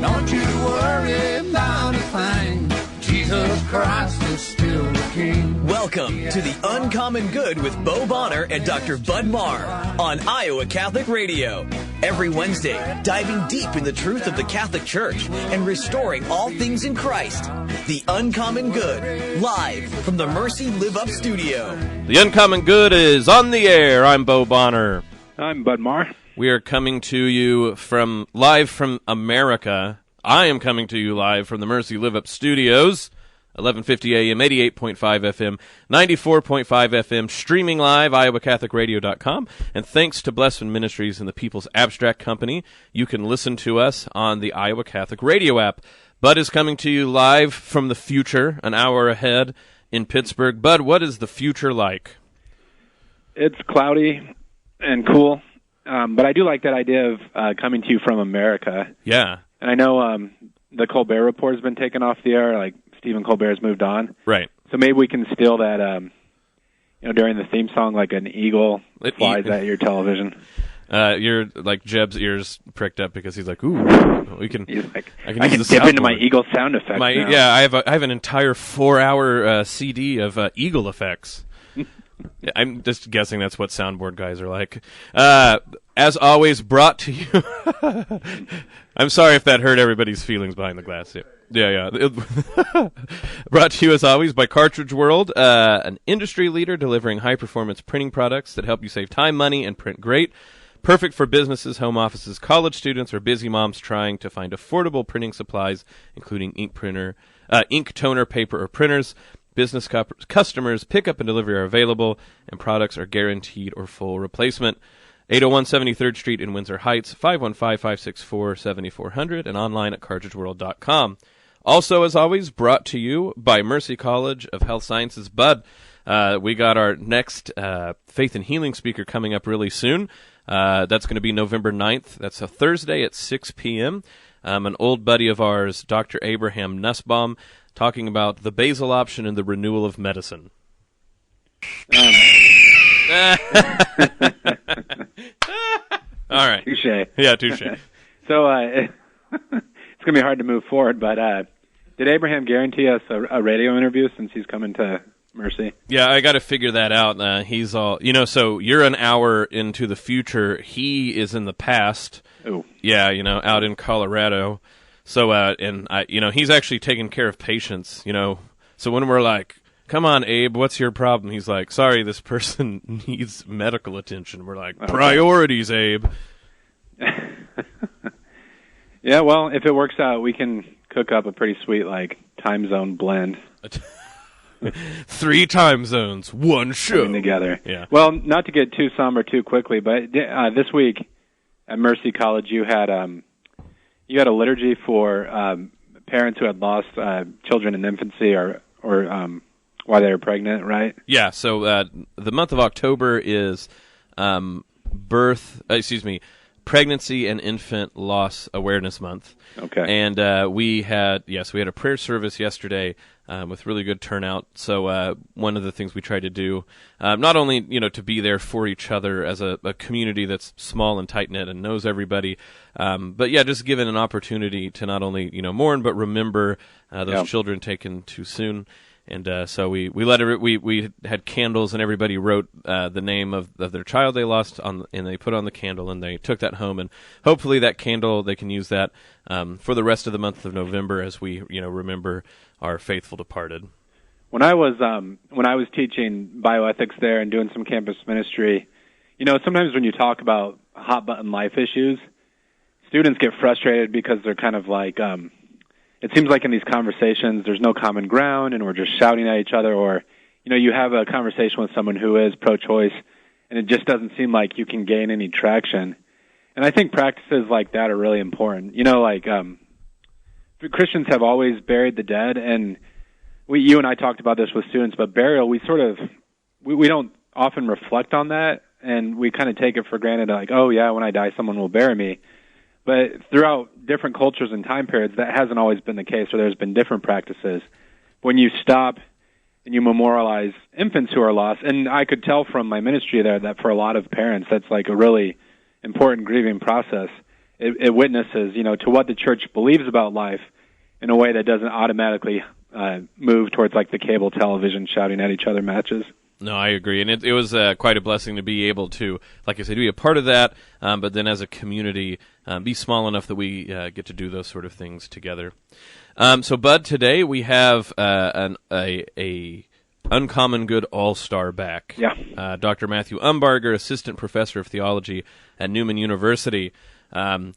Don't you worry about a thing. Jesus Christ is still the King. Welcome to The Uncommon Good with Bo Bonner and Dr. Bud Marr on Iowa Catholic Radio. Every Wednesday, diving deep in the truth of the Catholic Church and restoring all things in Christ. The Uncommon Good, live from the Mercy Live Up studio. The Uncommon Good is on the air. I'm Bo Bonner. I'm Bud Marr. We are coming to you live from America. I am coming to you live from the Mercy Live Up studios, 1150 AM, 88.5 FM, 94.5 FM, streaming live, iowacatholicradio.com. And thanks to Blessman Ministries and the People's Abstract Company, you can listen to us on the Iowa Catholic Radio app. Bud is coming to you live from the future, an hour ahead in Pittsburgh. Bud, what is the future like? It's cloudy and cool, but I do like that idea of coming to you from America. Yeah. And I know the Colbert Report has been taken off the air, like Stephen Colbert's moved on. Right. So maybe we can steal that, during the theme song, like an eagle flies at your television. You're like Jeb's ears pricked up because he's like, ooh, we can. He's like, I can dip into my eagle sound effects now. Yeah, I have an entire 4-hour CD of eagle effects. Yeah, I'm just guessing that's what soundboard guys are like. As always, brought to you. I'm sorry if that hurt everybody's feelings behind the glass. Yeah. Brought to you as always by Cartridge World, an industry leader delivering high-performance printing products that help you save time, money, and print great. Perfect for businesses, home offices, college students, or busy moms trying to find affordable printing supplies, including ink toner, paper, or printers. Business customers, pickup and delivery are available, and products are guaranteed or full replacement. 801 73rd Street in Windsor Heights, 515-564-7400, and online at cartridgeworld.com. Also, as always, brought to you by Mercy College of Health Sciences. Bud, we got our next Faith and Healing speaker coming up really soon. That's going to be November 9th. That's a Thursday at 6 p.m. An old buddy of ours, Dr. Abraham Nussbaum, talking about the basal option and the renewal of medicine. All right. Touche. Yeah, touche. So it's going to be hard to move forward, but did Abraham guarantee us a radio interview since he's coming to Mercy? Yeah, I got to figure that out. He's all, so you're an hour into the future. He is in the past. Oh. Yeah, out in Colorado. So, he's actually taking care of patients, So when we're like, come on, Abe, what's your problem? He's like, sorry, this person needs medical attention. We're like, priorities, Abe. Yeah, well, if it works out, we can cook up a pretty sweet, time zone blend. 3 time zones, 1 show. Coming together. Yeah. Well, not to get too somber too quickly, but this week at Mercy College, you had a liturgy for parents who had lost children in infancy or while they were pregnant, right? Yeah, so the month of October is Pregnancy and Infant Loss Awareness Month. Okay. And we had a prayer service yesterday with really good turnout. So one of the things we tried to do, not only to be there for each other as a community that's small and tight-knit and knows everybody, but just given an opportunity to not only mourn but remember those children taken too soon. And so we had candles, and everybody wrote the name of their child they lost and they put on the candle, and they took that home, and hopefully that candle, they can use that for the rest of the month of November as we remember our faithful departed. When I was teaching bioethics there and doing some campus ministry, sometimes when you talk about hot button life issues, students get frustrated because they're kind of like. It seems like in these conversations there's no common ground and we're just shouting at each other, or, you have a conversation with someone who is pro-choice and it just doesn't seem like you can gain any traction. And I think practices like that are really important. Christians have always buried the dead, and you and I talked about this with students, but burial, we don't often reflect on that, and we kind of take it for granted, like, oh yeah, when I die someone will bury me. But throughout different cultures and time periods, that hasn't always been the case, or there's been different practices. When you stop and you memorialize infants who are lost, and I could tell from my ministry there that for a lot of parents, that's like a really important grieving process. it witnesses, to what the church believes about life in a way that doesn't automatically move towards like the cable television shouting at each other matches. No, I agree, and it was quite a blessing to be able to, like I said, be a part of that, but then as a community, be small enough that we get to do those sort of things together. So, Bud, today we have a Uncommon Good All-Star back. Yeah. Dr. Matthew Umbarger, Assistant Professor of Theology at Newman University. I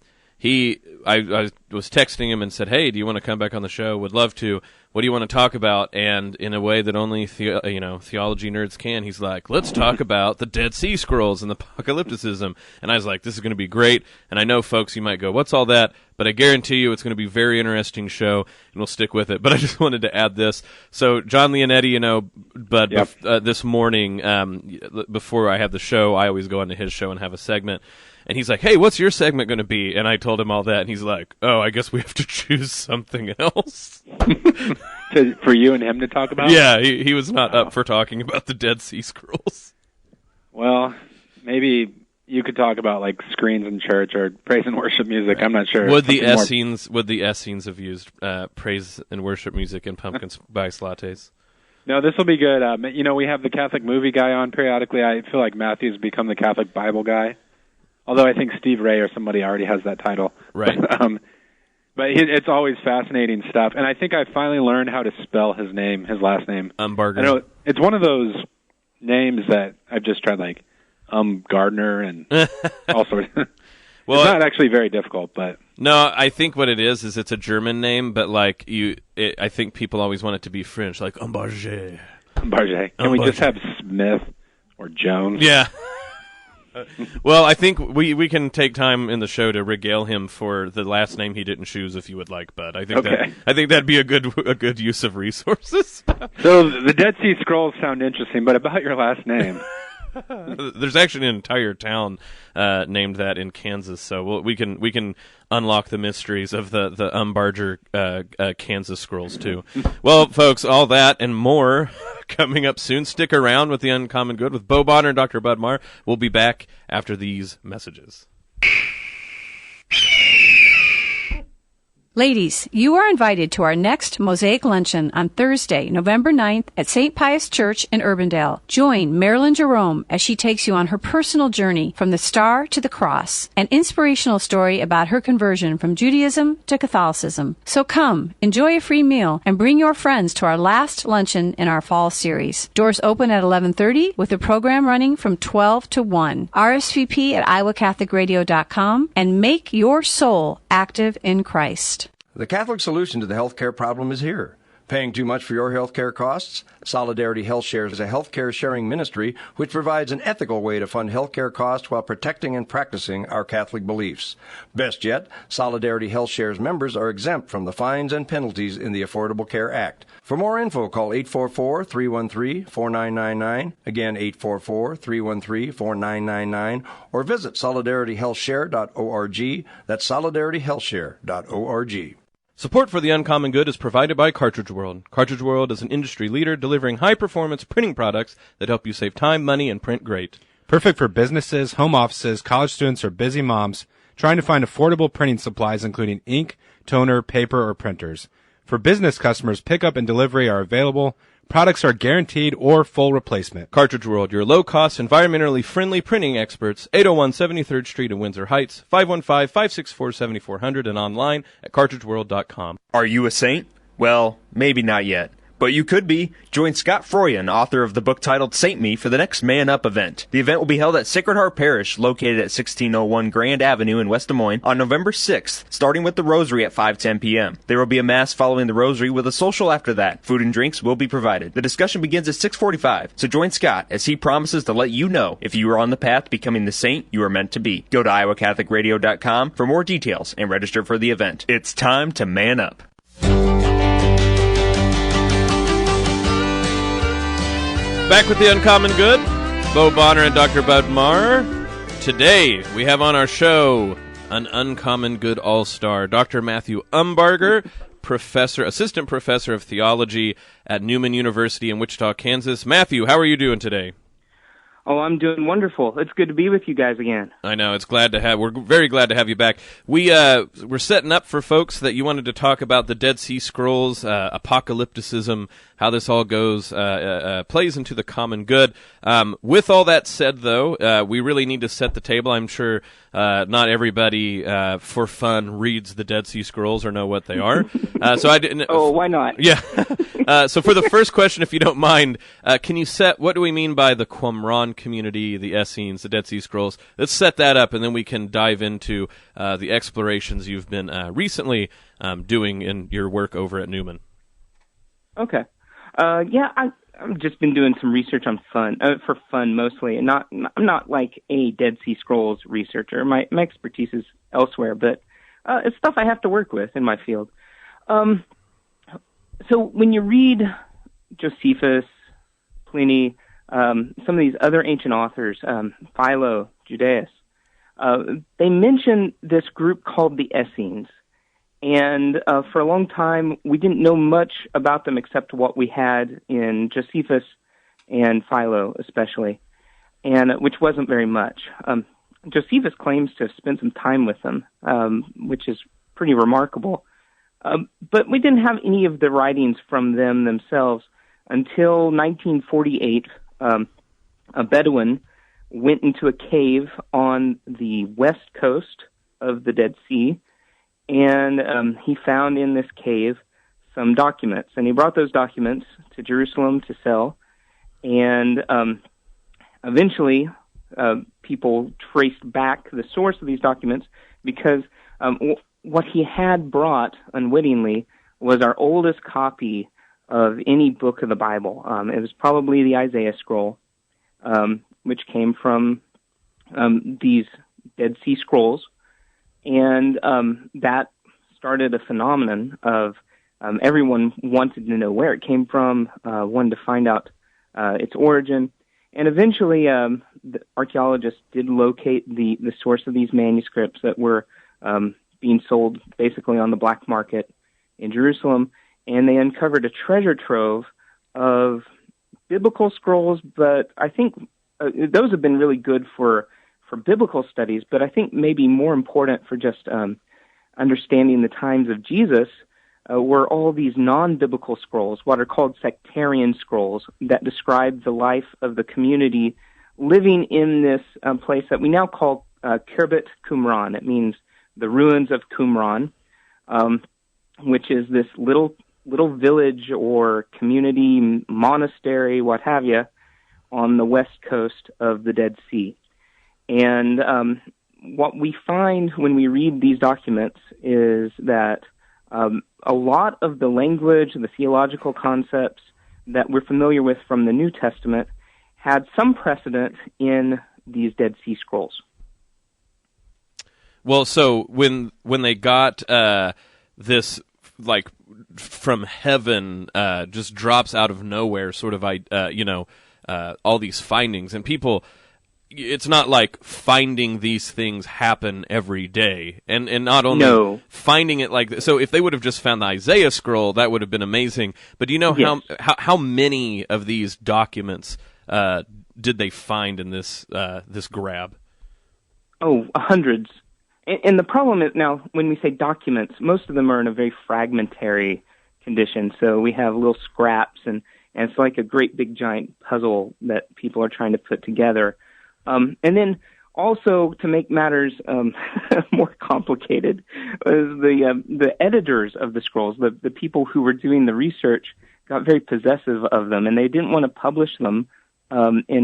was texting him and said, "Hey, do you want to come back on the show? Would love to. What do you want to talk about?" And in a way that only theology nerds can, he's like, "Let's talk about the Dead Sea Scrolls and the apocalypticism." And I was like, "This is going to be great." And I know, folks, you might go, "What's all that?" But I guarantee you, it's going to be a very interesting show, and we'll stick with it. But I just wanted to add this. So, John Leonetti, but Yep. This morning, before I have the show, I always go onto his show and have a segment. And he's like, "Hey, what's your segment going to be?" And I told him all that, and he's like, "Oh, I guess we have to choose something else." For you and him to talk about? Yeah, he was not up for talking about the Dead Sea Scrolls. Well, maybe you could talk about like screens in church or praise and worship music. I'm not sure. Would the Essenes have used praise and worship music and pumpkin spice lattes? No, this will be good. We have the Catholic movie guy on periodically. I feel like Matthew's become the Catholic Bible guy. Although I think Steve Ray or somebody already has that title. Right. But it's always fascinating stuff. And I think I finally learned how to spell his last name. Umbarger. I know it's one of those names that I've just tried, like Gardner and all sorts. Well, it's not actually very difficult, but... No, I think what it is it's a German name, but like I think people always want it to be French, like Umbarger. Umbarger. Can we just have Smith or Jones? Yeah. Well, I think we can take time in the show to regale him for the last name he didn't choose, if you would like, Bud. I think that'd be a good use of resources. So the Dead Sea Scrolls sound interesting, but about your last name. There's actually an entire town named that in Kansas, so we can unlock the mysteries of the Umbarger Kansas Scrolls too. Well, folks, all that and more coming up soon. Stick around with the Uncommon Good with Bo Bonner and Dr. Bud Marr. We'll be back after these messages. Ladies, you are invited to our next Mosaic Luncheon on Thursday, November 9th at St. Pius Church in Urbandale. Join Marilyn Jerome as she takes you on her personal journey from the star to the cross, an inspirational story about her conversion from Judaism to Catholicism. So come, enjoy a free meal, and bring your friends to our last luncheon in our fall series. Doors open at 11:30 with the program running from 12 to 1. RSVP at iowacatholicradio.com and make your soul active in Christ. The Catholic solution to the healthcare problem is here. Paying too much for your healthcare costs? Solidarity Health Shares is a healthcare sharing ministry which provides an ethical way to fund healthcare costs while protecting and practicing our Catholic beliefs. Best yet, Solidarity Health Shares members are exempt from the fines and penalties in the Affordable Care Act. For more info, call 844-313-4999, again 844-313-4999, or visit solidarityhealthshare.org. That's solidarityhealthshare.org. Support for the Uncommon Good is provided by Cartridge World. Cartridge World is an industry leader delivering high-performance printing products that help you save time, money, and print great. Perfect for businesses, home offices, college students, or busy moms trying to find affordable printing supplies including ink, toner, paper, or printers. For business customers, pickup and delivery are available. Products are guaranteed or full replacement. Cartridge World, your low-cost, environmentally friendly printing experts, 801 73rd Street in Windsor Heights, 515-564-7400, and online at cartridgeworld.com. Are you a saint? Well, maybe not yet. But you could be. Join Scott Froyen, author of the book titled Saint Me, for the next Man Up event. The event will be held at Sacred Heart Parish, located at 1601 Grand Avenue in West Des Moines, on November 6th, starting with the Rosary at 5:10 p.m. There will be a Mass following the Rosary with a social after that. Food and drinks will be provided. The discussion begins at 6:45, so join Scott as he promises to let you know if you are on the path to becoming the saint you are meant to be. Go to iowacatholicradio.com for more details and register for the event. It's time to man up. Back with the Uncommon Good, Bo Bonner and Dr. Bud Marr. Today, we have on our show an Uncommon Good All-Star, Dr. Matthew Umbarger, Assistant Professor of Theology at Newman University in Wichita, Kansas. Matthew, how are you doing today? Oh, I'm doing wonderful. It's good to be with you guys again. I know. We're very glad to have you back. We're setting up for folks that you wanted to talk about the Dead Sea Scrolls, apocalypticism, how this all goes, plays into the common good. With all that said, though, we really need to set the table. I'm sure not everybody, for fun, reads the Dead Sea Scrolls or know what they are. So I didn't. Oh, why not? Yeah. So for the first question, if you don't mind, can you set what do we mean by the Qumran community, the Essenes, the Dead Sea Scrolls? Let's set that up, and then we can dive into the explorations you've been recently doing in your work over at Newman. Okay. I've just been doing some research on for fun mostly, and I'm not like a Dead Sea Scrolls researcher. My expertise is elsewhere, but it's stuff I have to work with in my field. So when you read Josephus, Pliny, some of these other ancient authors, Philo, Judaeus, they mention this group called the Essenes. And for a long time, we didn't know much about them except what we had in Josephus and Philo especially, and which wasn't very much. Josephus claims to have spent some time with them, which is pretty remarkable. But we didn't have any of the writings from them themselves until 1948. A Bedouin went into a cave on the west coast of the Dead Sea, and he found in this cave some documents, and he brought those documents to Jerusalem to sell, and eventually people traced back the source of these documents because what he had brought unwittingly was our oldest copy of any book of the Bible. It was probably the Isaiah scroll, which came from these Dead Sea Scrolls, and that started a phenomenon of everyone wanted to know where it came from, wanted to find out its origin, and eventually the archaeologists did locate the source of these manuscripts that were being sold basically on the black market in Jerusalem, and they uncovered a treasure trove of biblical scrolls, but I think those have been really good for biblical studies, but I think maybe more important for just understanding the times of Jesus were all these non-biblical scrolls, what are called sectarian scrolls, that describe the life of the community living in this place that we now call Khirbet Qumran. It means the ruins of Qumran, which is this little village or community, monastery, what have you, on the west coast of the Dead Sea. And what we find when we read these documents is that a lot of the language, the theological concepts that we're familiar with from the New Testament had some precedent in these Dead Sea Scrolls. Well, so when they got this, like, from heaven, just drops out of nowhere, sort of, all these findings, and people, it's not like finding these things happen every day, and not only finding it like this. So if they would have just found the Isaiah scroll, that would have been amazing. But do you know how many of these documents did they find in this grab? Oh, hundreds. And the problem is now, when we say documents, most of them are in a very fragmentary condition. So we have little scraps, and it's like a great big giant puzzle that people are trying to put together. And then also, to make matters more complicated, the editors of the scrolls, the people who were doing the research, got very possessive of them, and they didn't want to publish them until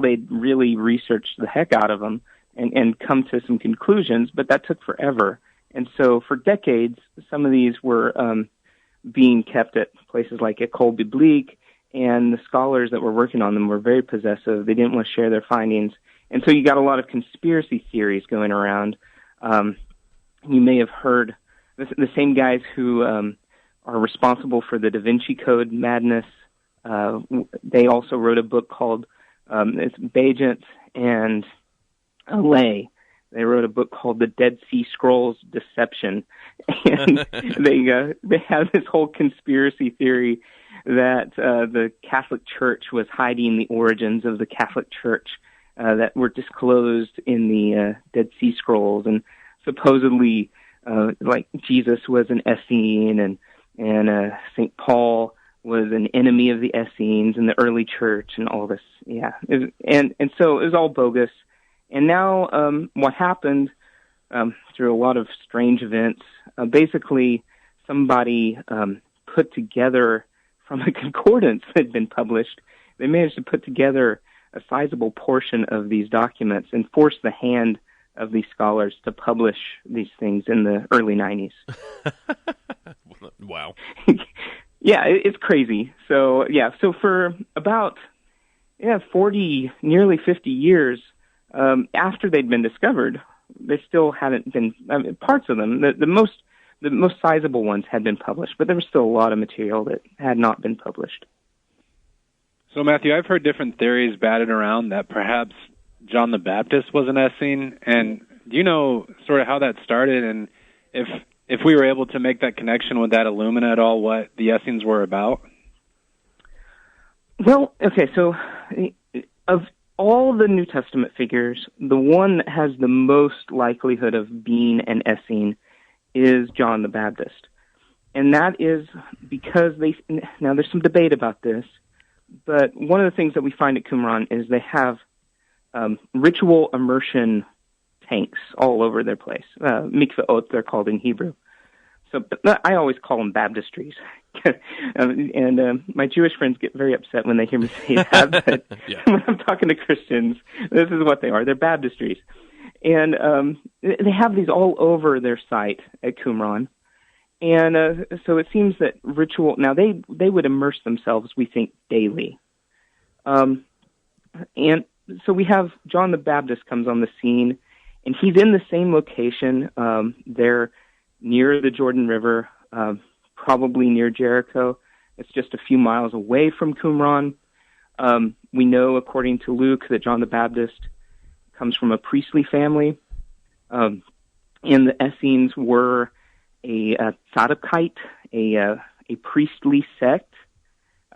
they'd really researched the heck out of them and come to some conclusions. But that took forever, and so for decades, some of these were being kept at places like École Biblique. And the scholars that were working on them were very possessive. They didn't want to share their findings. And so you got a lot of conspiracy theories going around. You may have heard the same guys who are responsible for the Da Vinci Code madness. They also wrote a book called it's Bagent and Allais. They wrote a book called The Dead Sea Scrolls Deception. And they have this whole conspiracy theory that the Catholic Church was hiding the origins of the Catholic Church that were disclosed in the Dead Sea Scrolls, and supposedly like Jesus was an Essene, and St. Paul was an enemy of the Essenes in the early church, and all this. Yeah, and so it was all bogus. And now what happened through a lot of strange events, basically somebody put together from a concordance that had been published, they managed to put together a sizable portion of these documents and force the hand of these scholars to publish these things in the early 90s. Wow. Yeah, it's crazy. So for about 40, nearly 50 years after they'd been discovered, they still hadn't been, parts of them, the most sizable ones had been published, but there was still a lot of material that had not been published. So, Matthew, I've heard different theories batted around that perhaps John the Baptist was an Essene, and do you know sort of how that started, and if we were able to make that connection, would that illumine at all what the Essenes were about? Well, okay, so of all the New Testament figures, the one that has the most likelihood of being an Essene is John the Baptist. And that is because now there's some debate about this, but one of the things that we find at Qumran is they have ritual immersion tanks all over their place. Mikvaot, they're called in Hebrew. So I always call them baptistries. and my Jewish friends get very upset when they hear me say that. But when I'm talking to Christians, this is what they are. They're baptistries. And they have these all over their site at Qumran. And so it seems that ritual, now they would immerse themselves, we think, daily. And so we have John the Baptist comes on the scene, and he's in the same location there near the Jordan River, probably near Jericho. It's just a few miles away from Qumran. We know, according to Luke, that John the Baptist comes from a priestly family, and the Essenes were a Sadducite, a priestly sect.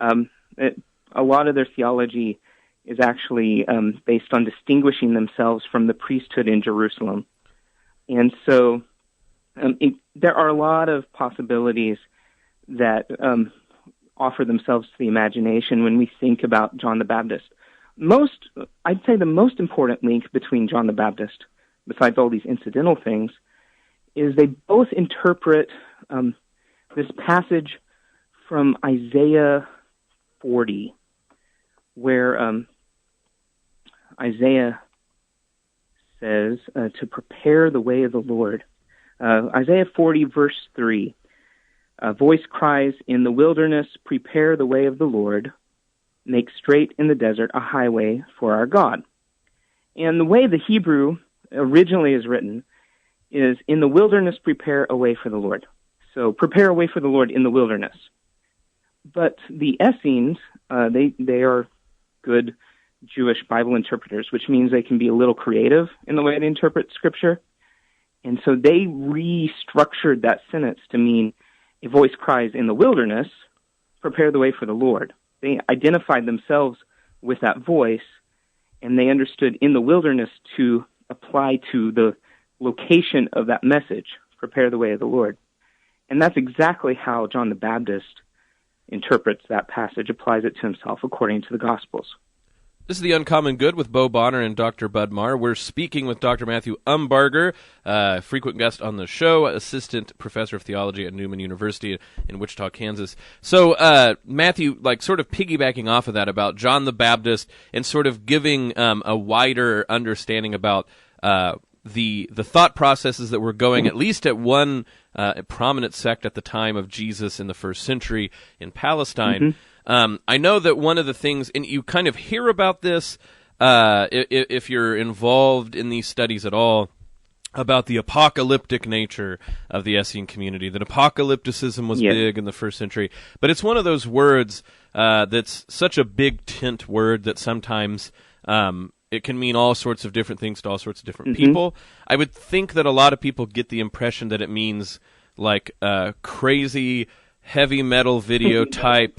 A lot of their theology is actually based on distinguishing themselves from the priesthood in Jerusalem. And so there are a lot of possibilities that offer themselves to the imagination when we think about John the Baptist. I'd say the most important link between John the Baptist, besides all these incidental things, is they both interpret this passage from Isaiah 40, where Isaiah says to prepare the way of the Lord. Isaiah 40, verse 3, a voice cries, in the wilderness, prepare the way of the Lord, make straight in the desert a highway for our God. And the way the Hebrew originally is written is, in the wilderness, prepare a way for the Lord. So prepare a way for the Lord in the wilderness. But the Essenes, they are good Jewish Bible interpreters, which means they can be a little creative in the way they interpret Scripture. And so they restructured that sentence to mean, a voice cries in the wilderness, prepare the way for the Lord. They identified themselves with that voice, and they understood in the wilderness to apply to the location of that message, prepare the way of the Lord. And that's exactly how John the Baptist interprets that passage, applies it to himself according to the Gospels. This is The Uncommon Good with Bo Bonner and Dr. Bud Marr. We're speaking with Dr. Matthew Umbarger, frequent guest on the show, assistant professor of theology at Newman University in Wichita, Kansas. So, Matthew, sort of piggybacking off of that about John the Baptist and sort of giving a wider understanding about the thought processes that were going, at least at one prominent sect at the time of Jesus in the first century in Palestine. Mm-hmm. I know that one of the things, and you kind of hear about this if you're involved in these studies at all, about the apocalyptic nature of the Essene community, that apocalypticism was big in the first century. But it's one of those words that's such a big tent word that sometimes it can mean all sorts of different things to all sorts of different people. I would think that a lot of people get the impression that it means crazy, heavy metal video type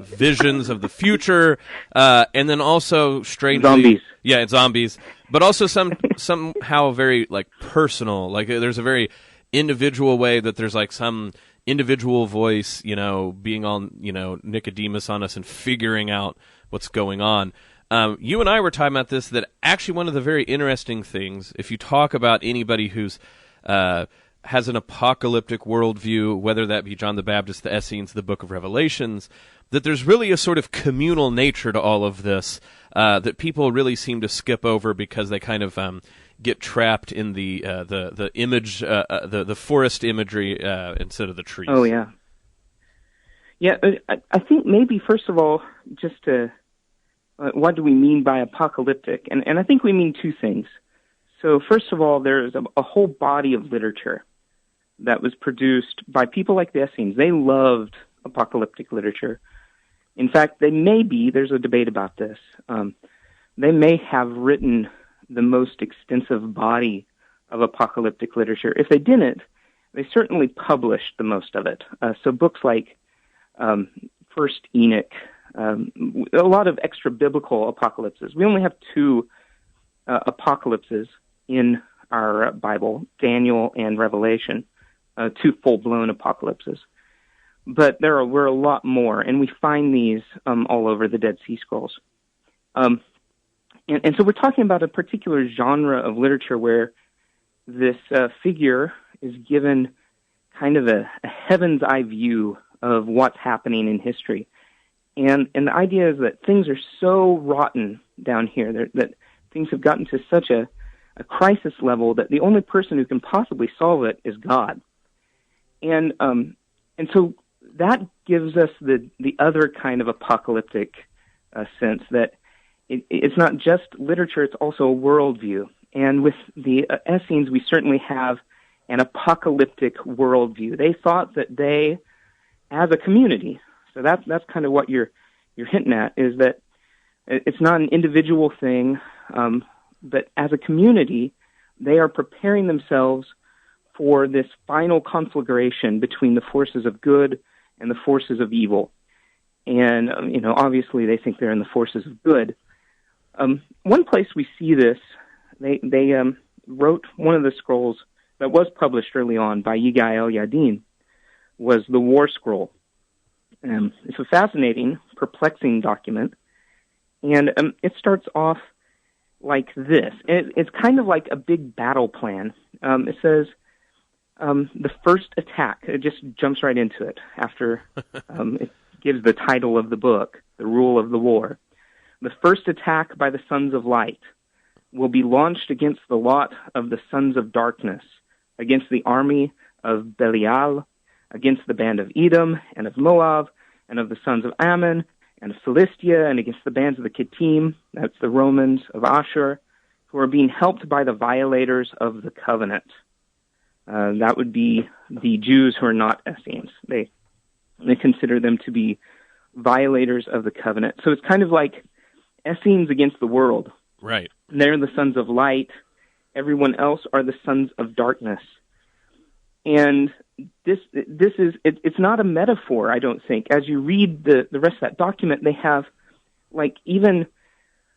visions of the future, and then also strangely, zombies. Yeah, it's zombies, but also somehow very like personal. Like there's a very individual way that there's like some individual voice, being on, Nicodemus on us and figuring out what's going on. You and I were talking about this, that actually one of the very interesting things, if you talk about anybody who's has an apocalyptic worldview, whether that be John the Baptist, the Essenes, the Book of Revelations, that there's really a sort of communal nature to all of this that people really seem to skip over because they kind of get trapped in the image, the forest imagery instead of the trees. Oh yeah, yeah. I think maybe first of all, just to what do we mean by apocalyptic? And I think we mean two things. So first of all, there's a whole body of literature that was produced by people like the Essenes. They loved apocalyptic literature. In fact, there's a debate about this, they may have written the most extensive body of apocalyptic literature. If they didn't, they certainly published the most of it. So books like First Enoch, a lot of extra-biblical apocalypses. We only have two apocalypses in our Bible, Daniel and Revelation, two full-blown apocalypses. But were a lot more, and we find these all over the Dead Sea Scrolls. And so we're talking about a particular genre of literature where this figure is given kind of a heaven's eye view of what's happening in history. And the idea is that things are so rotten down here, that things have gotten to such a crisis level that the only person who can possibly solve it is God. And so that gives us the other kind of apocalyptic sense, that it's not just literature, it's also a worldview. And with the Essenes, we certainly have an apocalyptic worldview. They thought that they, as a community, so that's kind of what you're hinting at, is that it's not an individual thing, but as a community, they are preparing themselves for this final conflagration between the forces of good and the forces of evil. And, obviously they think they're in the forces of good. One place we see this, they wrote one of the scrolls that was published early on by Yigai el-Yadin, was the War Scroll. It's a fascinating, perplexing document, and it starts off like this. It's kind of like a big battle plan. It says, the first attack, it just jumps right into it after it gives the title of the book, The Rule of the War. The first attack by the sons of light will be launched against the lot of the sons of darkness, against the army of Belial, against the band of Edom and of Moab, and of the sons of Ammon, and of Philistia, and against the bands of the Kittim, that's the Romans of Ashur, who are being helped by the violators of the covenant. That would be the Jews who are not Essenes. They consider them to be violators of the covenant. So it's kind of like Essenes against the world. Right. They're the sons of light. Everyone else are the sons of darkness. And this is it's not a metaphor, I don't think. As you read the rest of that document, they have like even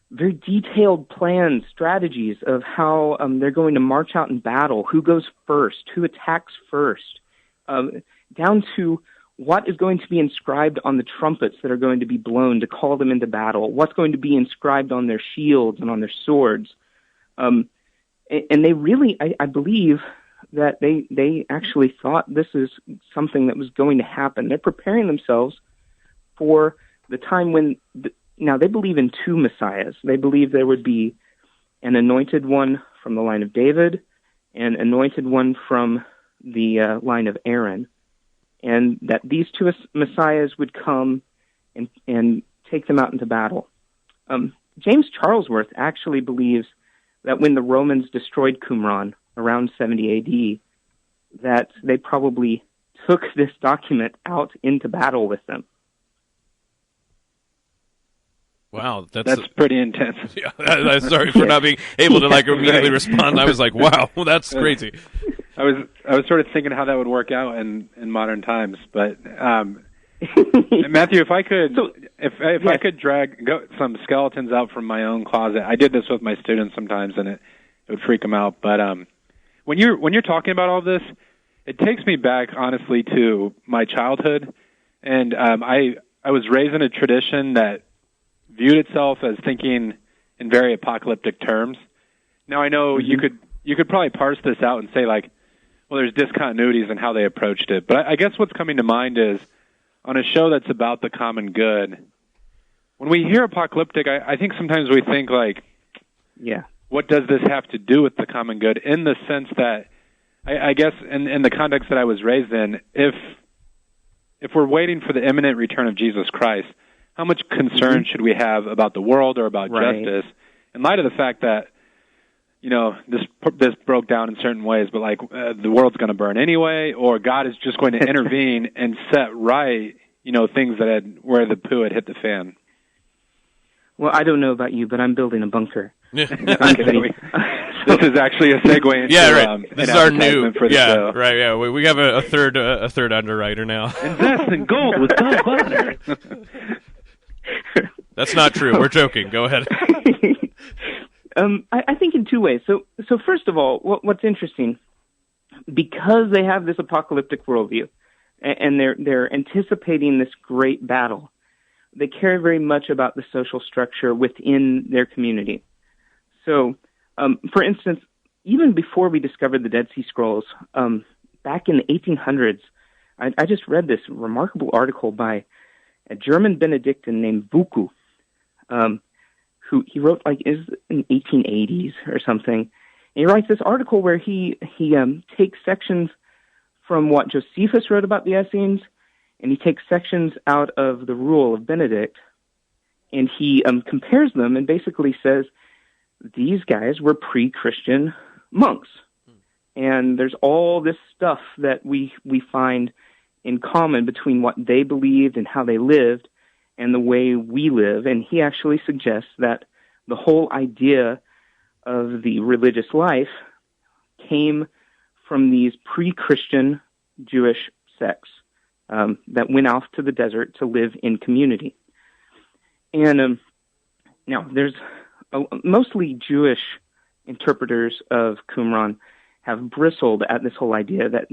very detailed plans, strategies of how they're going to march out in battle, who goes first, who attacks first, down to what is going to be inscribed on the trumpets that are going to be blown to call them into battle, what's going to be inscribed on their shields and on their swords. And they really, I believe, that they actually thought this is something that was going to happen. They're preparing themselves for the time when... Now, they believe in two messiahs. They believe there would be an anointed one from the line of David and anointed one from the line of Aaron, and that these two messiahs would come and take them out into battle. James Charlesworth actually believes that when the Romans destroyed Qumran around 70 AD, that they probably took this document out into battle with them. Wow, that's pretty intense. Yeah, sorry for not being able to immediately respond. I was like, wow, that's crazy. I was sort of thinking how that would work out in modern times, but Matthew, if I could, I could drag some skeletons out from my own closet. I did this with my students sometimes, and it would freak them out. But when you're talking about all this, it takes me back honestly to my childhood, and I was raised in a tradition that viewed itself as thinking in very apocalyptic terms. Now I know you could probably parse this out and say like, well, there's discontinuities in how they approached it. But I guess what's coming to mind is, on a show that's about the common good, when we hear apocalyptic, I think sometimes we think like, what does this have to do with the common good? In the sense that, I guess in the context that I was raised in, if we're waiting for the imminent return of Jesus Christ, how much concern should we have about the world or about justice, in light of the fact that, you know, this broke down in certain ways, but like the world's going to burn anyway, or God is just going to intervene and set right, you know, things where the poo had hit the fan. Well, I don't know about you, but I'm building a bunker. This is actually a segue into this is our new for the show. Right. Yeah, we have a third underwriter now. Invest in gold with Bo Bonner. That's not true. We're joking. Go ahead. I think in two ways. So first of all, what's interesting, because they have this apocalyptic worldview, and they're anticipating this great battle, they care very much about the social structure within their community. So, for instance, even before we discovered the Dead Sea Scrolls, back in the 1800s, I just read this remarkable article by a German Benedictine named Buku, who he wrote like is in 1880s or something. And he writes this article where he takes sections from what Josephus wrote about the Essenes, and he takes sections out of the Rule of Benedict, and he compares them and basically says these guys were pre-Christian monks. And there's all this stuff that we find in common between what they believed and how they lived and the way we live. And he actually suggests that the whole idea of the religious life came from these pre-Christian Jewish sects that went off to the desert to live in community. And now there's mostly Jewish interpreters of Qumran have bristled at this whole idea that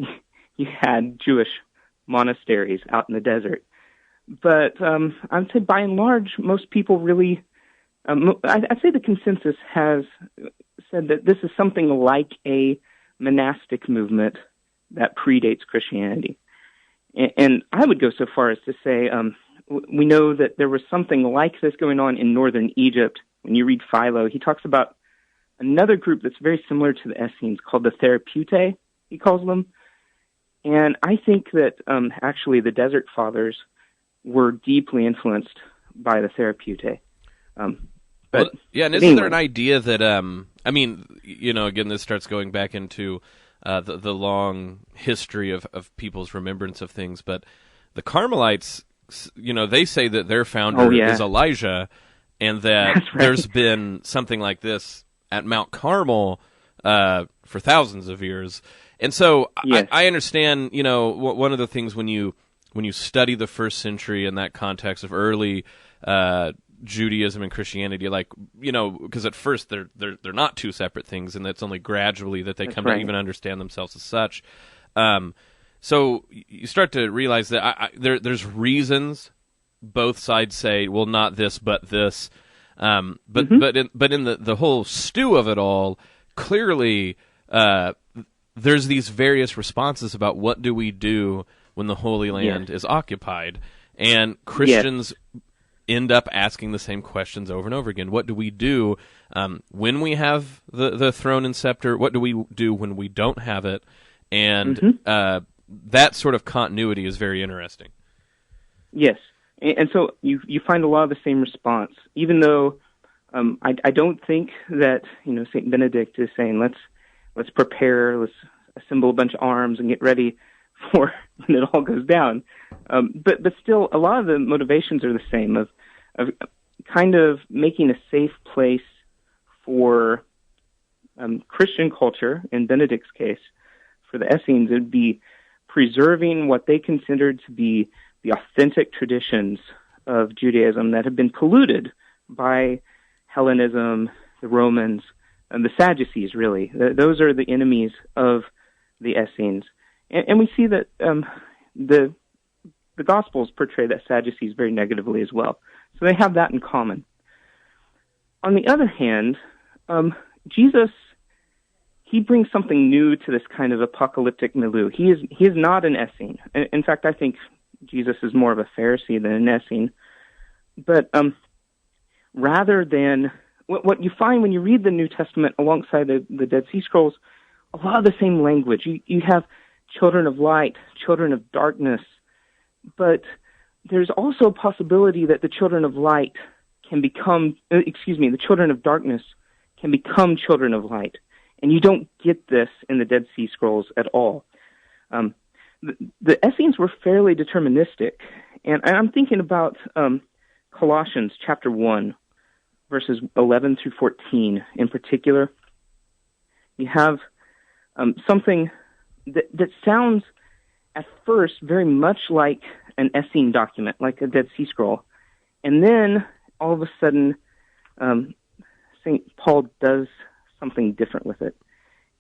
you had Jewish monasteries out in the desert. But I'd say by and large, most people really, I'd say the consensus has said that this is something like a monastic movement that predates Christianity. And I would go so far as to say we know that there was something like this going on in northern Egypt. When you read Philo, he talks about another group that's very similar to the Essenes called the Therapeutae, he calls them. And I think that actually the Desert Fathers were deeply influenced by the Therapeutae. And isn't there an idea that, I mean, you know, again, this starts going back into the long history of people's remembrance of things, but the Carmelites, you know, they say that their founder is Elijah, and that there's been something like this at Mount Carmel for thousands of years. And so I understand, you know, one of the things when you study the first century in that context of early Judaism and Christianity, like, you know, because at first they're not two separate things, and it's only gradually that they come to even understand themselves as such. So you start to realize that there's reasons both sides say, well, not this, but this. But in the whole stew of it all, clearly there's these various responses about what do we do when the Holy Land is occupied, and Christians end up asking the same questions over and over again. What do we do when we have the throne and scepter? What do we do when we don't have it? And that sort of continuity is very interesting. Yes. And so you find a lot of the same response, even though I don't think that, you know, St. Benedict is saying let's prepare, let's assemble a bunch of arms and get ready for when it all goes down. But still, a lot of the motivations are the same of kind of making a safe place for Christian culture, in Benedict's case, for the Essenes, it would be preserving what they considered to be the authentic traditions of Judaism that have been polluted by Hellenism, the Romans, and the Sadducees, really. Those are the enemies of the Essenes. And we see that the Gospels portray the Sadducees very negatively as well. So they have that in common. On the other hand, Jesus, he brings something new to this kind of apocalyptic milieu. He is not an Essene. In fact, I think Jesus is more of a Pharisee than an Essene. But rather than what you find when you read the New Testament alongside the Dead Sea Scrolls, a lot of the same language. You have children of light, children of darkness, but there's also a possibility that the children of light can become, the children of darkness can become children of light. And you don't get this in the Dead Sea Scrolls at all. The Essenes were fairly deterministic, and I'm thinking about Colossians chapter 1, verses 11 through 14 in particular. You have something that sounds at first very much like an Essene document, like a Dead Sea Scroll. And then all of a sudden, St. Paul does something different with it.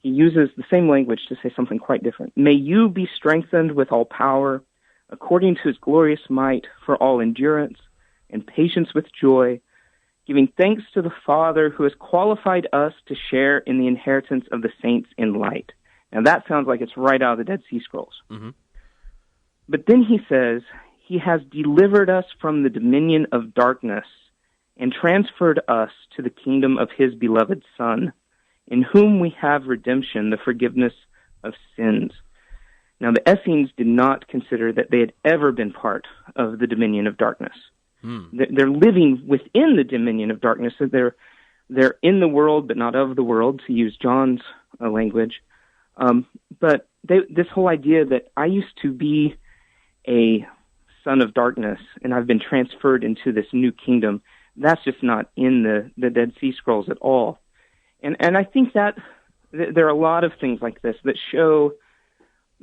He uses the same language to say something quite different. May you be strengthened with all power, according to his glorious might, for all endurance and patience with joy, giving thanks to the Father who has qualified us to share in the inheritance of the saints in light. Now that sounds like it's right out of the Dead Sea Scrolls. Mm-hmm. But then he says, he has delivered us from the dominion of darkness and transferred us to the kingdom of his beloved Son, in whom we have redemption, the forgiveness of sins. Now the Essenes did not consider that they had ever been part of the dominion of darkness. They're living within the dominion of darkness. So they're in the world, but not of the world, to use John's language. But this whole idea that I used to be a son of darkness and I've been transferred into this new kingdom, that's just not in the Dead Sea Scrolls at all. And I think that there are a lot of things like this that show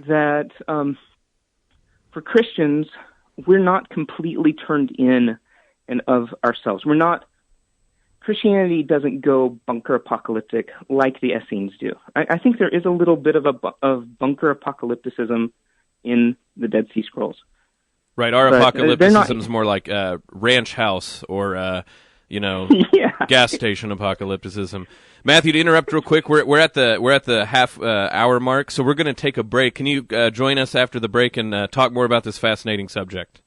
that for Christians, we're not completely turned in and of ourselves. Christianity doesn't go bunker apocalyptic like the Essenes do. I think there is a little bit of bunker apocalypticism in the Dead Sea Scrolls. Right, our apocalypticism is more like ranch house or, gas station apocalypticism. Matthew, to interrupt real quick, we're at the half hour mark, so we're going to take a break. Can you join us after the break and talk more about this fascinating subject?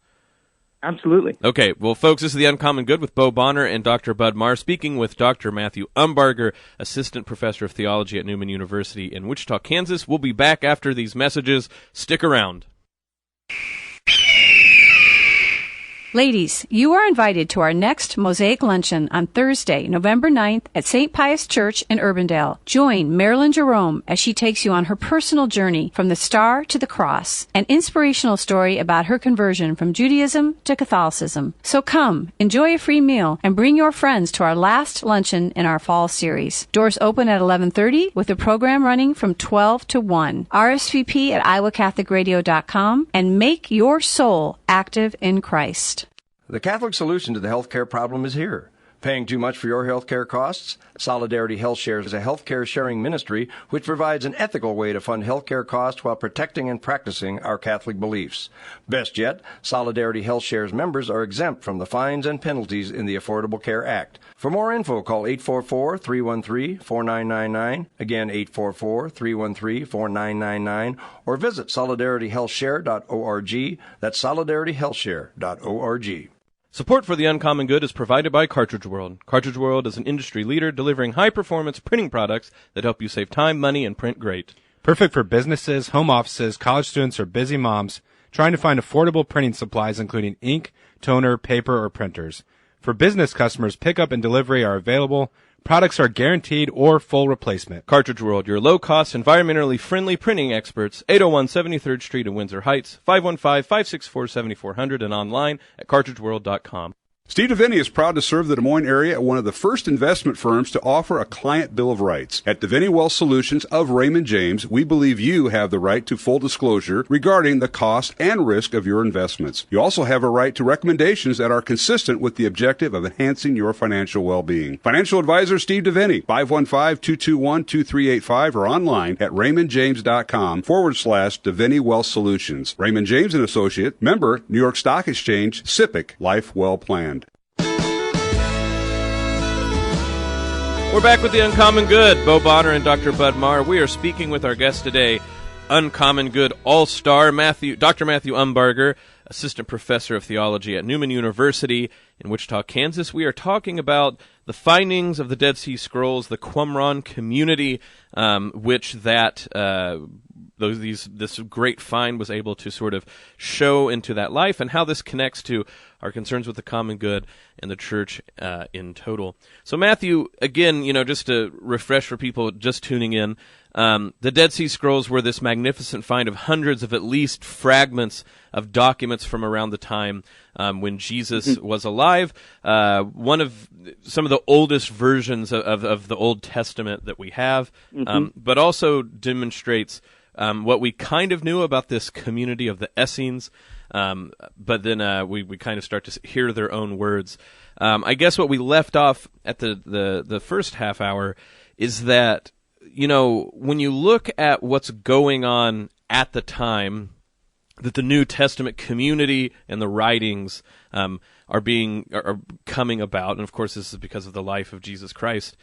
Absolutely. Okay, well, folks, this is The Uncommon Good with Bo Bonner and Dr. Bud Marr, speaking with Dr. Matthew Umbarger, Assistant Professor of Theology at Newman University in Wichita, Kansas. We'll be back after these messages. Stick around. Ladies, you are invited to our next Mosaic Luncheon on Thursday, November 9th at St. Pius Church in Urbandale. Join Marilyn Jerome as she takes you on her personal journey from the star to the cross, an inspirational story about her conversion from Judaism to Catholicism. So come, enjoy a free meal, and bring your friends to our last luncheon in our fall series. Doors open at 11:30 with the program running from 12 to 1. RSVP at iowacatholicradio.com and make your soul active in Christ. The Catholic solution to the healthcare problem is here. Paying too much for your healthcare costs? Solidarity Health Shares is a healthcare sharing ministry which provides an ethical way to fund healthcare costs while protecting and practicing our Catholic beliefs. Best yet, Solidarity Health Shares members are exempt from the fines and penalties in the Affordable Care Act. For more info, call 844-313-4999, again 844-313-4999, or visit solidarityhealthshare.org. That's solidarityhealthshare.org. Support for The Uncommon Good is provided by Cartridge World. Cartridge World is an industry leader delivering high-performance printing products that help you save time, money, and print great. Perfect for businesses, home offices, college students, or busy moms trying to find affordable printing supplies including ink, toner, paper, or printers. For business customers, pickup and delivery are available. Products are guaranteed or full replacement. Cartridge World, your low-cost, environmentally friendly printing experts, 801 73rd Street in Windsor Heights, 515-564-7400, and online at cartridgeworld.com. Steve Devaney is proud to serve the Des Moines area at one of the first investment firms to offer a client bill of rights. At Devaney Wealth Solutions of Raymond James, we believe you have the right to full disclosure regarding the cost and risk of your investments. You also have a right to recommendations that are consistent with the objective of enhancing your financial well-being. Financial advisor Steve Devaney, 515-221-2385 or online at raymondjames.com/Devaney Wealth Solutions. Raymond James & Associate, member, New York Stock Exchange, SIPC, Life Well Planned. We're back with the Uncommon Good. Bo Bonner and Dr. Bud Marr. We are speaking with our guest today, Uncommon Good All-Star Dr. Matthew Umbarger, Assistant Professor of Theology at Newman University in Wichita, Kansas. We are talking about the findings of the Dead Sea Scrolls, the Qumran community, which this great find was able to sort of show into that life, and how this connects to our concerns with the common good and the church in total. So, Matthew, again, just to refresh for people just tuning in, the Dead Sea Scrolls were this magnificent find of hundreds of at least fragments of documents from around the time when Jesus was alive. One of some of the oldest versions of the Old Testament that we have, but also demonstrates what we kind of knew about this community of the Essenes, but then we kind of start to hear their own words. I guess what we left off at the first half hour is that, when you look at what's going on at the time, that the New Testament community and the writings are coming about, and of course this is because of the life of Jesus Christ.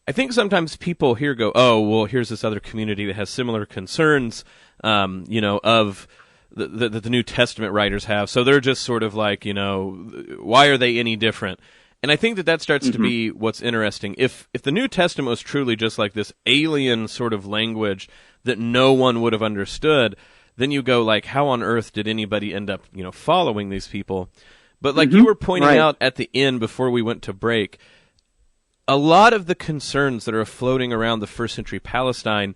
I think sometimes people here go, oh, well, here's this other community that has similar concerns, of the New Testament writers have. So they're just sort of like, why are they any different? And I think that starts to be what's interesting. If the New Testament was truly just like this alien sort of language that no one would have understood, then you go like, how on earth did anybody end up, following these people? But like you were pointing out at the end before we went to break, a lot of the concerns that are floating around the first century Palestine,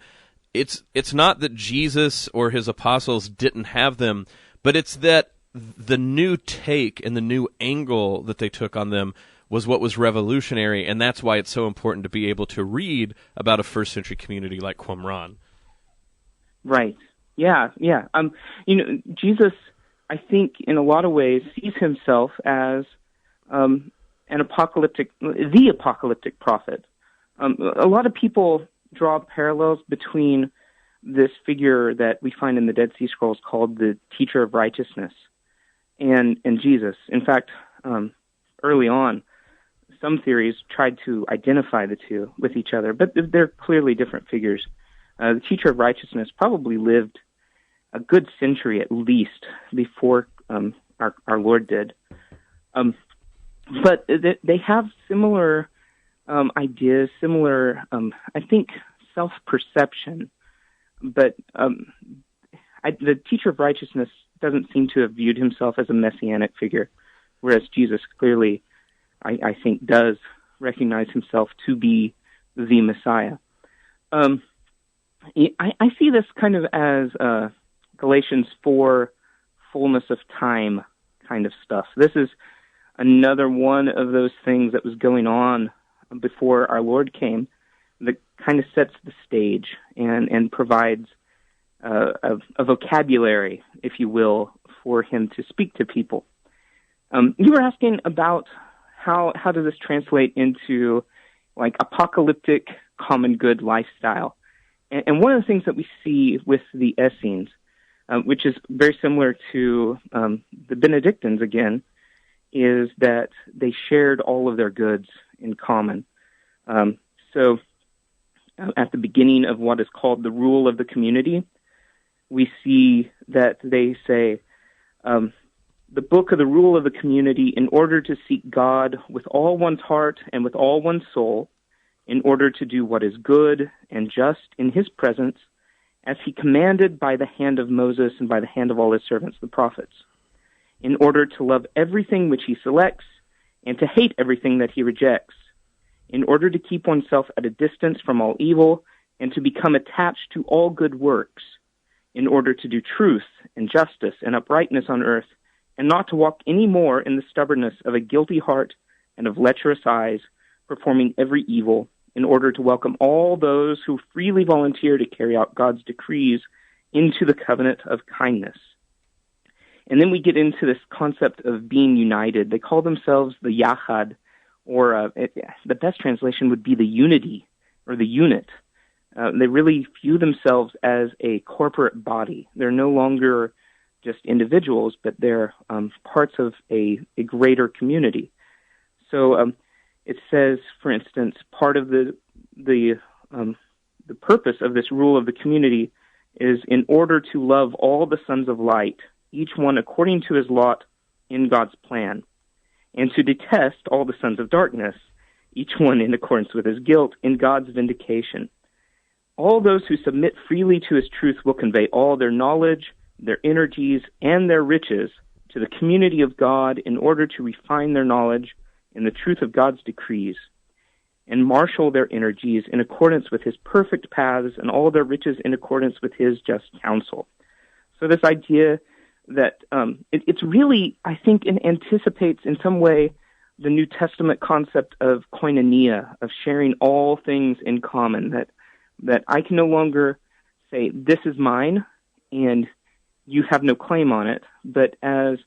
it's not that Jesus or his apostles didn't have them, but it's that the new take and the new angle that they took on them was what was revolutionary, and that's why it's so important to be able to read about a first century community like Qumran. Right. Yeah. Jesus, I think, in a lot of ways, sees himself as the apocalyptic prophet. A lot of people draw parallels between this figure that we find in the Dead Sea Scrolls called the Teacher of Righteousness and Jesus. In fact, early on, some theories tried to identify the two with each other, but they're clearly different figures. The Teacher of Righteousness probably lived a good century at least before our Lord did. But they have similar ideas, similar, I think, self-perception. But the Teacher of Righteousness doesn't seem to have viewed himself as a messianic figure, whereas Jesus clearly, I think, does recognize himself to be the Messiah. I see this kind of as Galatians 4 fullness of time kind of stuff. This is another one of those things that was going on before our Lord came that kind of sets the stage and provides a vocabulary, if you will, for him to speak to people. You were asking about how does this translate into like apocalyptic common good lifestyle. And one of the things that we see with the Essenes, which is very similar to the Benedictines again, is that they shared all of their goods in common. So at the beginning of what is called the rule of the community, we see that they say, the book of the rule of the community, in order to seek God with all one's heart and with all one's soul, in order to do what is good and just in his presence, as he commanded by the hand of Moses and by the hand of all his servants, the prophets, in order to love everything which he selects and to hate everything that he rejects, in order to keep oneself at a distance from all evil and to become attached to all good works, in order to do truth and justice and uprightness on earth and not to walk any more in the stubbornness of a guilty heart and of lecherous eyes, performing every evil, in order to welcome all those who freely volunteer to carry out God's decrees into the covenant of kindness. And then we get into this concept of being united. They call themselves the Yachad, or the best translation would be the unity, or the unit. They really view themselves as a corporate body. They're no longer just individuals, but they're parts of a greater community. So it says, for instance, part of the purpose of this rule of the community is in order to love all the sons of light, each one according to his lot in God's plan, and to detest all the sons of darkness, each one in accordance with his guilt in God's vindication. All those who submit freely to his truth will convey all their knowledge, their energies, and their riches to the community of God in order to refine their knowledge in the truth of God's decrees, and marshal their energies in accordance with his perfect paths and all their riches in accordance with his just counsel. So this idea that it's really, I think, it anticipates in some way the New Testament concept of koinonia, of sharing all things in common, that I can no longer say, this is mine, and you have no claim on it, but as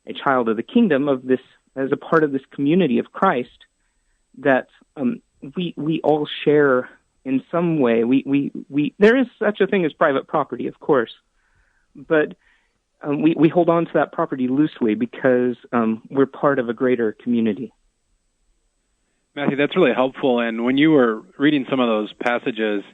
a child of the kingdom, of this, as a part of this community of Christ, that we all share in some way. We there is such a thing as private property, of course, but we hold on to that property loosely because we're part of a greater community. Matthew, that's really helpful. And when you were reading some of those passages,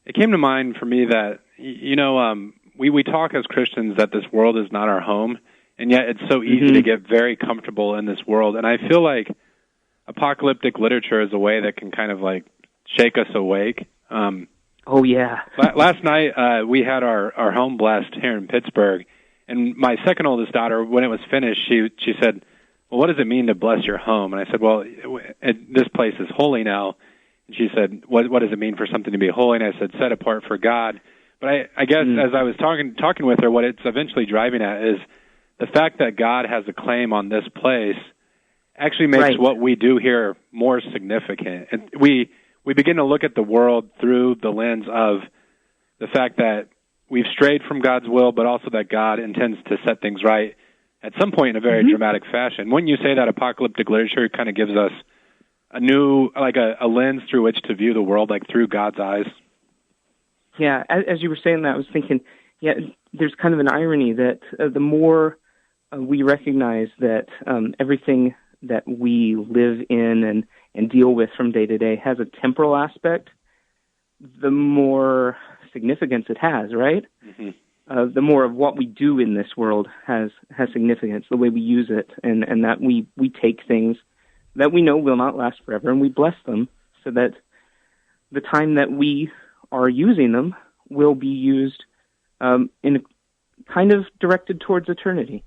it came to mind for me that, we talk as Christians that this world is not our home, and yet it's so easy to get very comfortable in this world. And I feel like apocalyptic literature is a way that can kind of like shake us awake. Oh, yeah. Last night, we had our home blessed here in Pittsburgh, and my second oldest daughter, when it was finished, she said, well, what does it mean to bless your home? And I said, well, this place is holy now. And she said, what does it mean for something to be holy? And I said, set apart for God. But I guess as I was talking with her, what it's eventually driving at is the fact that God has a claim on this place actually makes what we do here more significant. And we begin to look at the world through the lens of the fact that we've strayed from God's will, but also that God intends to set things right at some point in a very dramatic fashion. Wouldn't you say that apocalyptic literature kind of gives us a new, like a lens through which to view the world, like through God's eyes? Yeah, as you were saying that, I was thinking, there's kind of an irony that the more we recognize that everything that we live in and deal with from day to day has a temporal aspect, the more significance it has, right? The more of what we do in this world has significance, the way we use it, and that we take things that we know will not last forever, and we bless them so that the time that we are using them will be used in kind of directed towards eternity.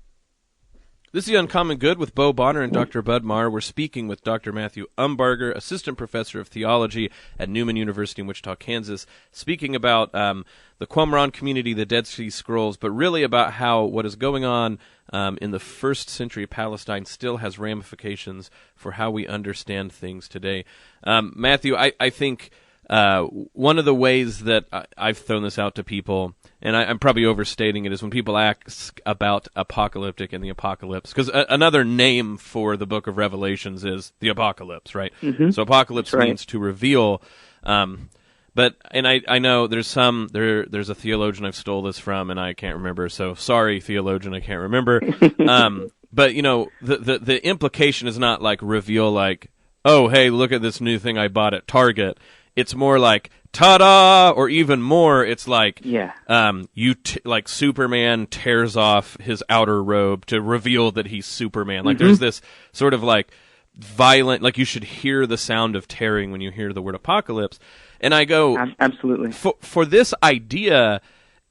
This is The Uncommon Good with Bo Bonner and Dr. Bud Marr. We're speaking with Dr. Matthew Umbarger, Assistant Professor of Theology at Newman University in Wichita, Kansas, speaking about the Qumran community, the Dead Sea Scrolls, but really about how what is going on in the first century Palestine still has ramifications for how we understand things today. Matthew, I think one of the ways that I've thrown this out to people, and I'm probably overstating it, is when people ask about apocalyptic and the apocalypse, because another name for the book of Revelations is the apocalypse, right? So apocalypse means to reveal. But I know there's a theologian I've stole this from, and I can't remember. So sorry, theologian, I can't remember. But the implication is not like reveal, like, oh, hey, look at this new thing I bought at Target. It's more like, ta-da, or even more, it's like, like Superman tears off his outer robe to reveal that he's Superman. Like, there's this sort of like violent, like you should hear the sound of tearing when you hear the word apocalypse. And I go, absolutely. For this idea,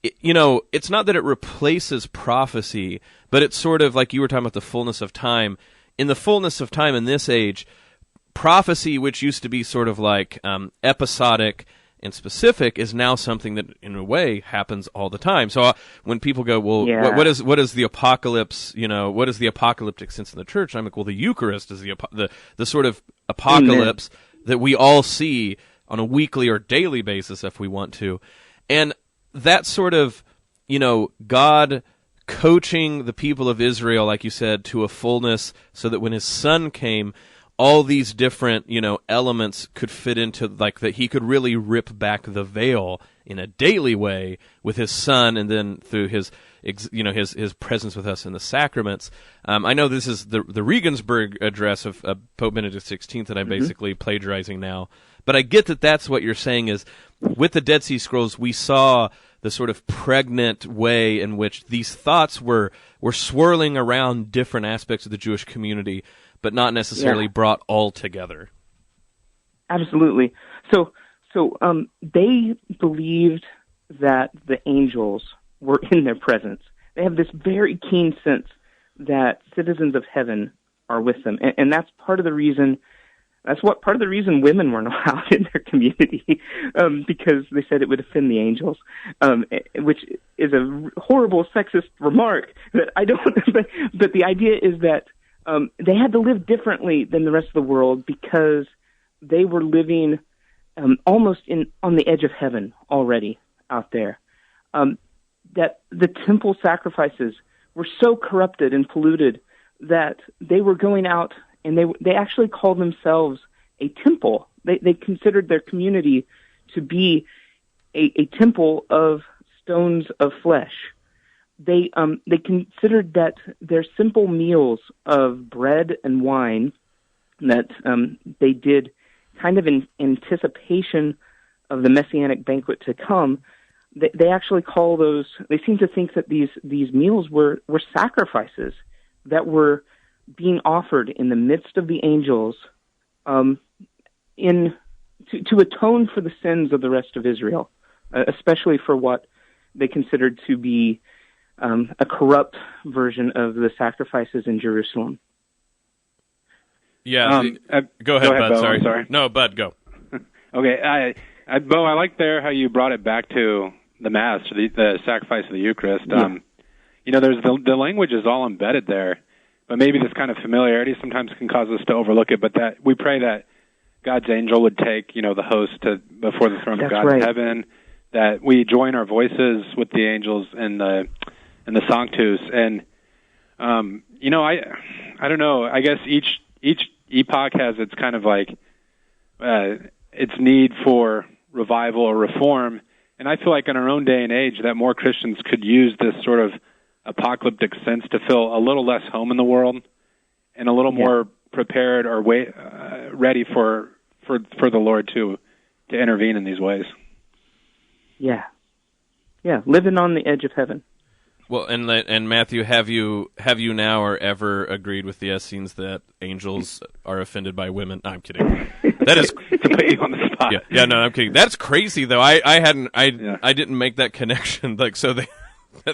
it's not that it replaces prophecy, but it's sort of like you were talking about the fullness of time. In the fullness of time in this age, prophecy, which used to be sort of like episodic and specific is now something that, in a way, happens all the time. So when people go, well, what is the apocalypse? What is the apocalyptic sense in the church? I'm like, well, the Eucharist is the sort of apocalypse that we all see on a weekly or daily basis, if we want to, and that sort of, God coaching the people of Israel, like you said, to a fullness, so that when His Son came, all these different, elements could fit into, like, that He could really rip back the veil in a daily way with His Son, and then through His presence with us in the sacraments. I know this is the Regensburg address of Pope Benedict XVI that I'm basically plagiarizing now, but I get that that's what you're saying is, with the Dead Sea Scrolls, we saw the sort of pregnant way in which these thoughts were swirling around different aspects of the Jewish community, but not necessarily brought all together. Absolutely. So they believed that the angels were in their presence. They have this very keen sense that citizens of heaven are with them, and that's part of the reason. Part of the reason women weren't allowed in their community, because they said it would offend the angels, which is a horrible sexist remark that I don't. But the idea is that they had to live differently than the rest of the world because they were living almost on the edge of heaven already out there. That the temple sacrifices were so corrupted and polluted that they were going out. And they actually called themselves a temple. They considered their community to be a temple of stones of flesh. They considered that their simple meals of bread and wine that they did kind of in anticipation of the Messianic banquet to come. They actually call those. They seem to think that these meals were sacrifices that were being offered in the midst of the angels, to atone for the sins of the rest of Israel, especially for what they considered to be a corrupt version of the sacrifices in Jerusalem. Yeah, go ahead, Bud. Bo, sorry. No, Bud, go. Okay, Bo, I like how you brought it back to the Mass, the sacrifice of the Eucharist. Yeah. There's the language is all embedded there. But maybe this kind of familiarity sometimes can cause us to overlook it. But that we pray that God's angel would take, the host before the throne of God in heaven. That we join our voices with the angels in the Sanctus. And I don't know. I guess each epoch has its kind of like its need for revival or reform. And I feel like in our own day and age that more Christians could use this sort of apocalyptic sense to feel a little less home in the world and a little more prepared or ready for the Lord to intervene in these ways. Yeah, living on the edge of heaven. Well, and Matthew, have you now or ever agreed with the Essenes that angels are offended by women? No, I'm kidding. That is to put you on the spot. Yeah, no, I'm kidding. That's crazy though. I didn't make that connection. Like, so they.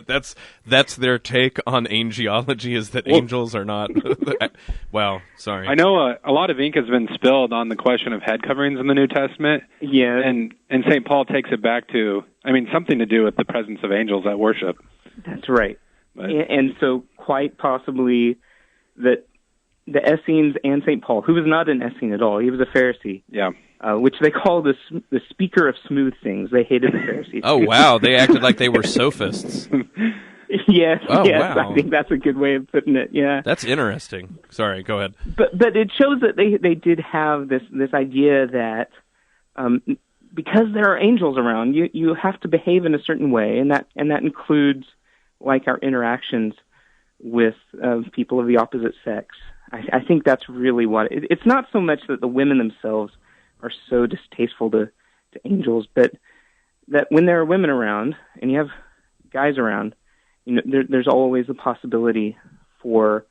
That's their take on angelology, is that angels are not. Well, sorry. I know a lot of ink has been spilled on the question of head coverings in the New Testament. Yeah, and St. Paul takes it back to, something to do with the presence of angels at worship. That's right. And so quite possibly that the Essenes and St. Paul, who was not an Essene at all, he was a Pharisee. Yeah. Which they call the speaker of smooth things. They hated the Pharisees. Oh, wow. They acted like they were sophists. Yes, wow. I think that's a good way of putting it, yeah. That's interesting. Sorry, go ahead. But it shows that they did have this idea that because there are angels around, you have to behave in a certain way, and that includes like our interactions with people of the opposite sex. I think that's really what it's not so much that the women themselves are so distasteful to angels, but that when there are women around and you have guys around, there's always a possibility for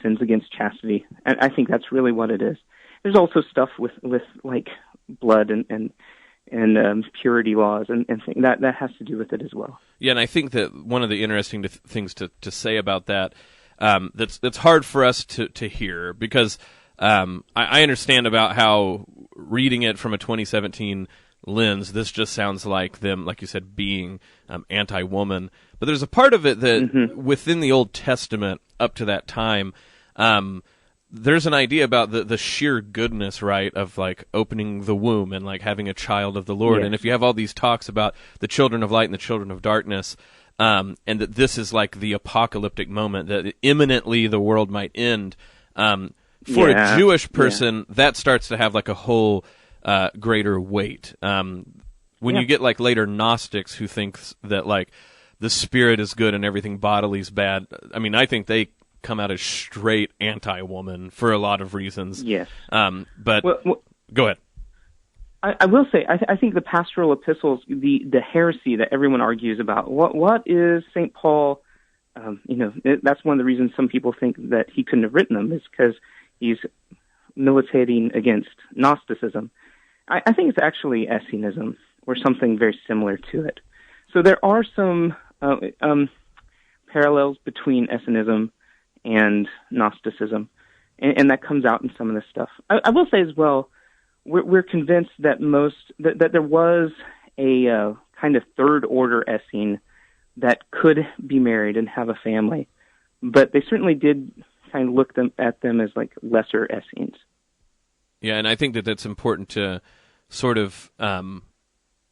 sins against chastity, and I think that's really what it is. There's also stuff with like blood and purity laws and things that has to do with it as well. Yeah, and I think that one of the interesting things to say about that that's hard for us to hear, because I understand about how reading it from a 2017 lens, this just sounds like them, like you said, being anti-woman. But there's a part of it that within the Old Testament up to that time, there's an idea about the sheer goodness, right, of like opening the womb and like having a child of the Lord. Yes. And if you have all these talks about the children of light and the children of darkness, and that this is like the apocalyptic moment, that imminently the world might end, for a Jewish person, that starts to have like a whole greater weight. When you get like later Gnostics who think that like the spirit is good and everything bodily is bad, I mean, I think they come out as straight anti-woman for a lot of reasons. Yes. But go ahead. I will say, I think the pastoral epistles, the heresy that everyone argues about, what is St. Paul, that's one of the reasons some people think that he couldn't have written them, is because he's militating against Gnosticism. I think it's actually Essenism, or something very similar to it. So there are some parallels between Essenism and Gnosticism, and that comes out in some of this stuff. I will say as well, we're convinced that that there was a kind of third order Essene that could be married and have a family, but they certainly did kind of look at them as like lesser Essenes. Yeah, and I think that that's important to sort of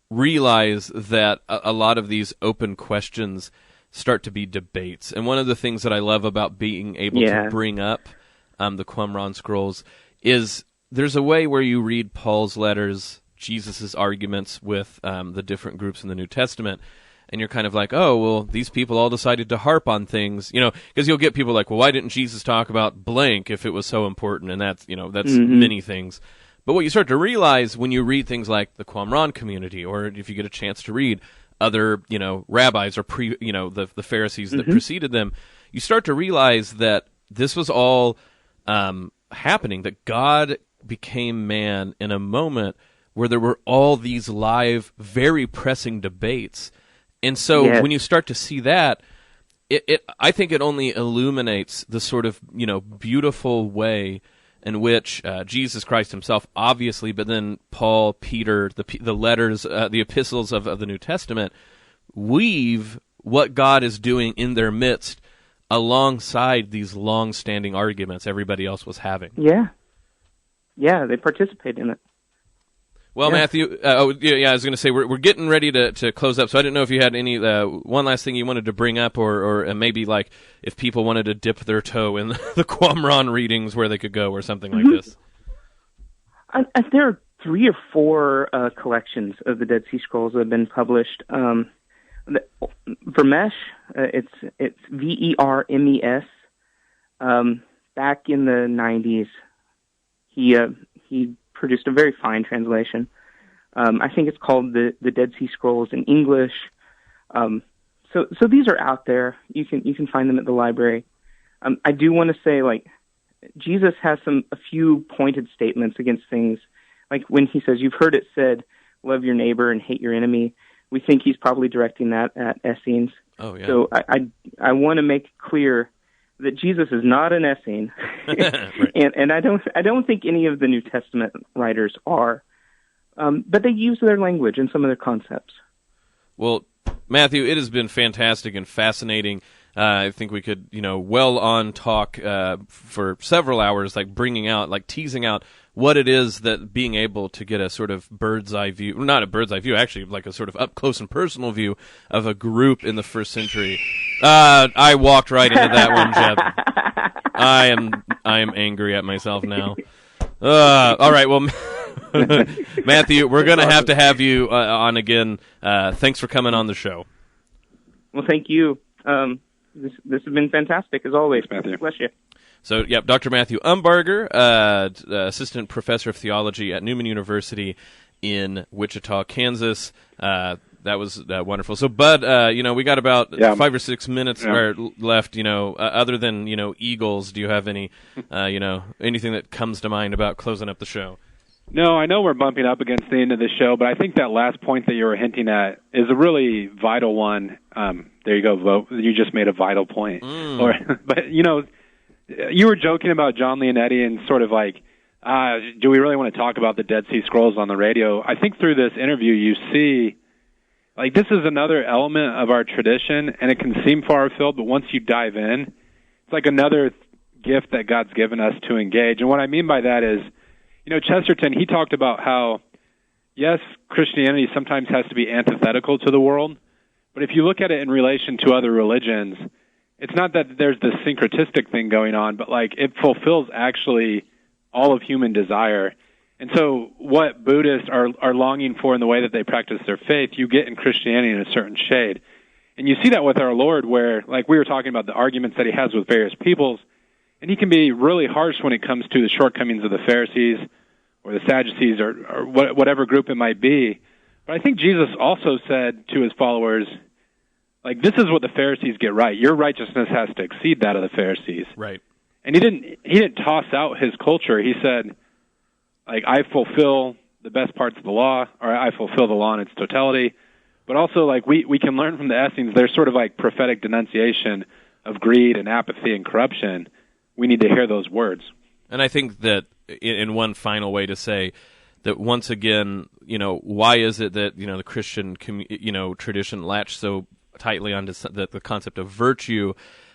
realize that a lot of these open questions start to be debates. And one of the things that I love about being able to bring up the Qumran scrolls is there's a way where you read Paul's letters, Jesus' arguments with the different groups in the New Testament, and you're kind of like, oh, well, these people all decided to harp on things, because you'll get people like, well, why didn't Jesus talk about blank if it was so important? And that's many things. But what you start to realize when you read things like the Qumran community, or if you get a chance to read other, rabbis or the Pharisees that preceded them, you start to realize that this was all happening, that God became man in a moment where there were all these live, very pressing debates. And so when you start to see that, I think it only illuminates the sort of, beautiful way in which Jesus Christ himself, obviously, but then Paul, Peter, the letters, the epistles of the New Testament, weave what God is doing in their midst alongside these long-standing arguments everybody else was having. Yeah, they participate in it. Well, Matthew, I was going to say, we're getting ready to close up, so I didn't know if you had any one last thing you wanted to bring up, or maybe like if people wanted to dip their toe in the Qumran readings, where they could go, or something like this. There are 3 or 4 collections of the Dead Sea Scrolls that have been published. Vermesh, it's Vermes. Back in the 90s, he produced a very fine translation. I think it's called the Dead Sea Scrolls in English. So these are out there. You can find them at the library. I do want to say, like, Jesus has a few pointed statements against things, like when he says, "You've heard it said, love your neighbor and hate your enemy." We think he's probably directing that at Essenes. Oh yeah. So I want to make clear that Jesus is not an Essene, right. and I don't think any of the New Testament writers are, but they use their language and some of their concepts. Well, Matthew, it has been fantastic and fascinating. I think we could, well on talk for several hours, like teasing out what it is that being able to get a sort of bird's eye view, not a bird's eye view, actually, like a sort of up close and personal view of a group in the first century. I walked right into that one, Jeb. I am angry at myself now. All right, well, Matthew, we're going to have you on again. Thanks for coming on the show. Well, thank you. This has been fantastic, as always. Matthew. Bless you. So, Dr. Matthew Umbarger, Assistant Professor of Theology at Newman University in Wichita, Kansas. That was wonderful. So, Bud, we got about 5 or 6 minutes left. Other than Eagles, do you have any, anything that comes to mind about closing up the show? No, I know we're bumping up against the end of the show, but I think that last point that you were hinting at is a really vital one. There you go, Vo. You just made a vital point. But you were joking about John Leonetti and sort of like Do we really want to talk about the Dead Sea Scrolls on the radio? I think through this interview you see, like, this is another element of our tradition, and it can seem far-afield, but once you dive in, it's like another gift that God's given us to engage. And what I mean by that is, Chesterton, he talked about how, yes, Christianity sometimes has to be antithetical to the world, but if you look at it in relation to other religions, it's not that there's this syncretistic thing going on, but, like, it fulfills actually all of human desire. And so what Buddhists are longing for in the way that they practice their faith, you get in Christianity in a certain shade. And you see that with our Lord where, like, we were talking about the arguments that he has with various peoples, and he can be really harsh when it comes to the shortcomings of the Pharisees or the Sadducees or whatever group it might be. But I think Jesus also said to his followers, like, this is what the Pharisees get right. Your righteousness has to exceed that of the Pharisees. Right. And he didn't toss out his culture. He said, like, I fulfill the best parts of the law, or I fulfill the law in its totality. But also, like, we can learn from the Essenes, there's sort of like prophetic denunciation of greed and apathy and corruption. We need to hear those words. And I think that in one final way to say that once again, why is it that, the Christian, tradition latched so tightly onto the concept of virtue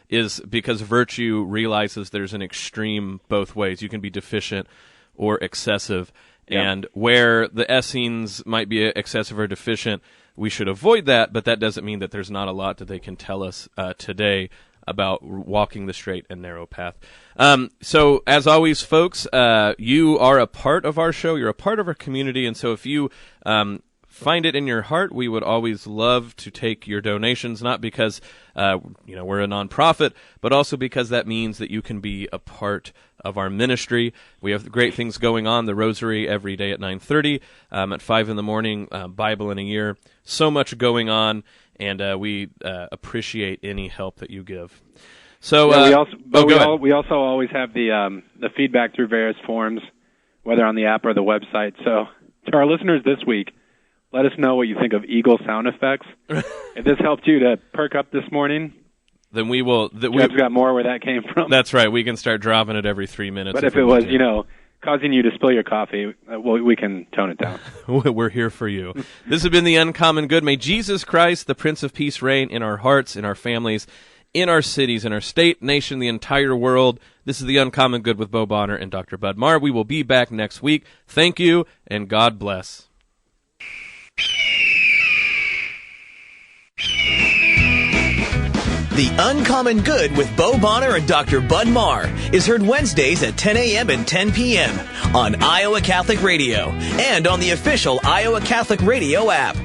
is because virtue realizes there's an extreme both ways. You can be deficient or excessive. Yeah. And where the Essenes might be excessive or deficient, we should avoid that, but that doesn't mean that there's not a lot that they can tell us today about walking the straight and narrow path. So, as always, folks, you are a part of our show. You're a part of our community, and so if you find it in your heart, we would always love to take your donations, not because we're a nonprofit, but also because that means that you can be a part of our ministry. We have great things going on, the Rosary every day at 9:30, at 5 in the morning, Bible in a Year. So much going on, and we appreciate any help that you give. So we also always have the feedback through various forms, whether on the app or the website. So to our listeners this week, let us know what you think of eagle sound effects. If this helped you to perk up this morning, then we will. Jeb's got more where that came from. That's right. We can start dropping it every 3 minutes. But if it was, causing you to spill your coffee, we can tone it down. We're here for you. This has been The Uncommon Good. May Jesus Christ, the Prince of Peace, reign in our hearts, in our families, in our cities, in our state, nation, the entire world. This is The Uncommon Good with Bo Bonner and Dr. Bud Marr. We will be back next week. Thank you, and God bless. The Uncommon Good with Bo Bonner and Dr. Bud Marr is heard Wednesdays at 10 a.m. and 10 p.m. on Iowa Catholic Radio and on the official Iowa Catholic Radio app.